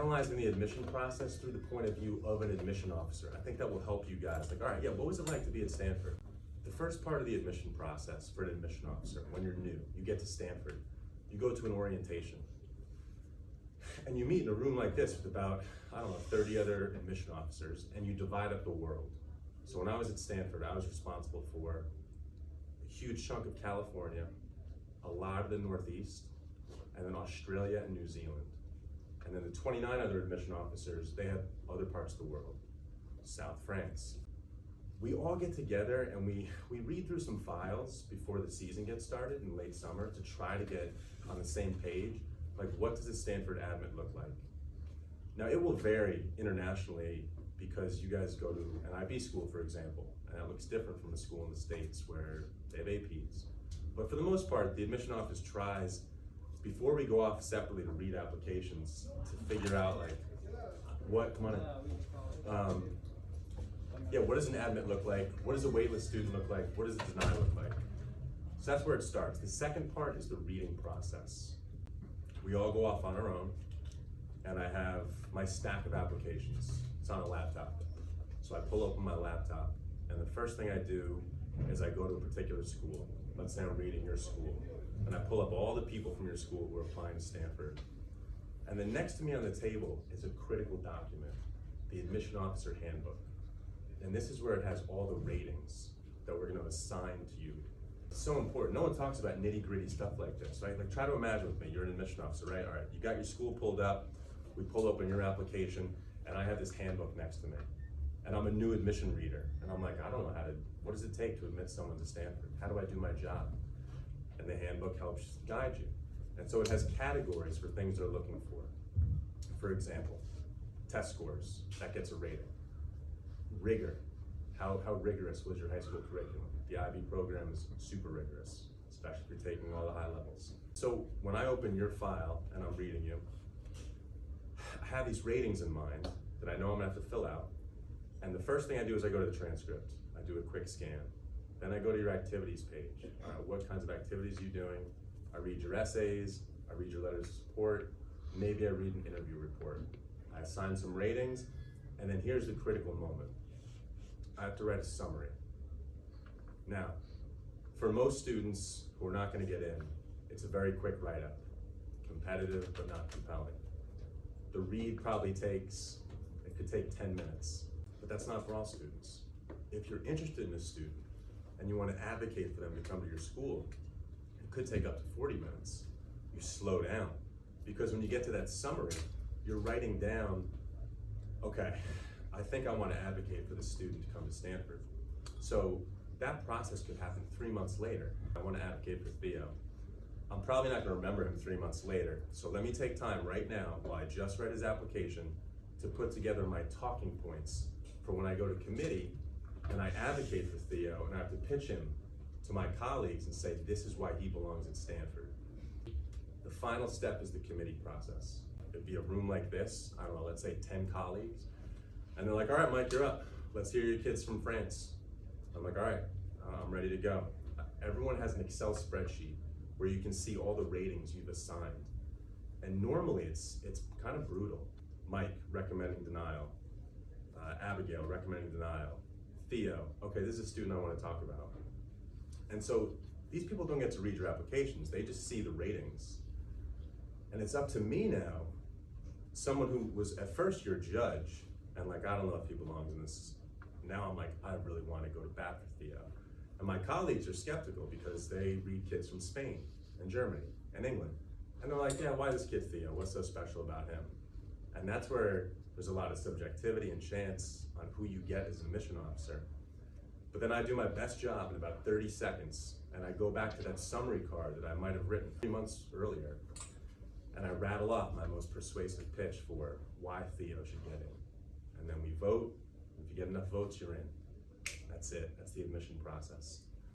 analyzing the admission process through the point of view of an admission officer. I think that will help you guys. Like, all right, yeah, what was it like to be at Stanford? The first part of the admission process for an admission officer, when you're new, you get to Stanford, you go to an orientation, and you meet in a room like this with about, 30 other admission officers, and you divide up the world. So when I was at Stanford, I was responsible for a huge chunk of California, a lot of the Northeast, and then Australia and New Zealand. And then the 29 other admission officers, they had other parts of the world, South France. We all get together and we read through some files before the season gets started in late summer to try to get on the same page. Like, what does a Stanford admit look like? Now, it will vary internationally because you guys go to an IB school, for example, and that looks different from a school in the States where they have APs. But for the most part, the admission office tries, before we go off separately to read applications, to figure out like, what does an admit look like? What does a waitlist student look like? What does a denial look like? So that's where it starts. The second part is the reading process. We all go off on our own, and I have my stack of applications. It's on a laptop. So I pull open my laptop, and the first thing I do is I go to a particular school. Let's say I'm reading your school, and I pull up all the people from your school who are applying to Stanford. And then next to me on the table is a critical document, the admission officer handbook. And this is where it has all the ratings that we're gonna assign to you. It's so important. No one talks about nitty-gritty stuff like this, right? Like, try to imagine with me, you're an admission officer, right? All right, you got your school pulled up, we pull open your application, and I have this handbook next to me. And I'm a new admission reader, and I'm like, I don't know what does it take to admit someone to Stanford? How do I do my job? And the handbook helps guide you. And so it has categories for things they're looking for. For example, test scores, that gets a rating. Rigor, how rigorous was your high school curriculum? The IB program is super rigorous, especially if you're taking all the high levels. So when I open your file and I'm reading you, I have these ratings in mind that I know I'm gonna have to fill out. And the first thing I do is I go to the transcript. I do a quick scan. Then I go to your activities page. What kinds of activities are you doing? I read your essays, I read your letters of support, maybe I read an interview report. I assign some ratings, and then here's the critical moment. I have to write a summary. Now, for most students who are not gonna get in, it's a very quick write-up, competitive but not compelling. The read probably could take 10 minutes, but that's not for all students. If you're interested in a student and you want to advocate for them to come to your school, it could take up to 40 minutes. You slow down, because when you get to that summary, you're writing down, okay, I think I want to advocate for the student to come to Stanford. So that process could happen 3 months later. I want to advocate for Theo. I'm probably not going to remember him 3 months later, so let me take time right now, while I just read his application, to put together my talking points for when I go to committee and I advocate for Theo, and I have to pitch him to my colleagues and say, this is why he belongs at Stanford. The final step is the committee process. It'd be a room like this, I don't know, let's say 10 colleagues, and they're like, all right, Mike, you're up. Let's hear your kids from France. I'm like, all right, I'm ready to go. Everyone has an Excel spreadsheet where you can see all the ratings you've assigned. And normally it's kind of brutal. Mike recommending denial, Abigail recommending denial, Theo, okay, this is a student I want to talk about. And so these people don't get to read your applications, they just see the ratings. And it's up to me now, someone who was at first your judge, and like, I don't know if he belongs in this. Now I'm like, I really want to go to bat for Theo. And my colleagues are skeptical because they read kids from Spain and Germany and England. And they're like, yeah, why this kid Theo? What's so special about him? And that's where there's a lot of subjectivity and chance on who you get as an admission officer. But then I do my best job in about 30 seconds, and I go back to that summary card that I might have written 3 months earlier, and I rattle off my most persuasive pitch for why Theo should get in. And then we vote. If you get enough votes, you're in. That's it. That's the admission process.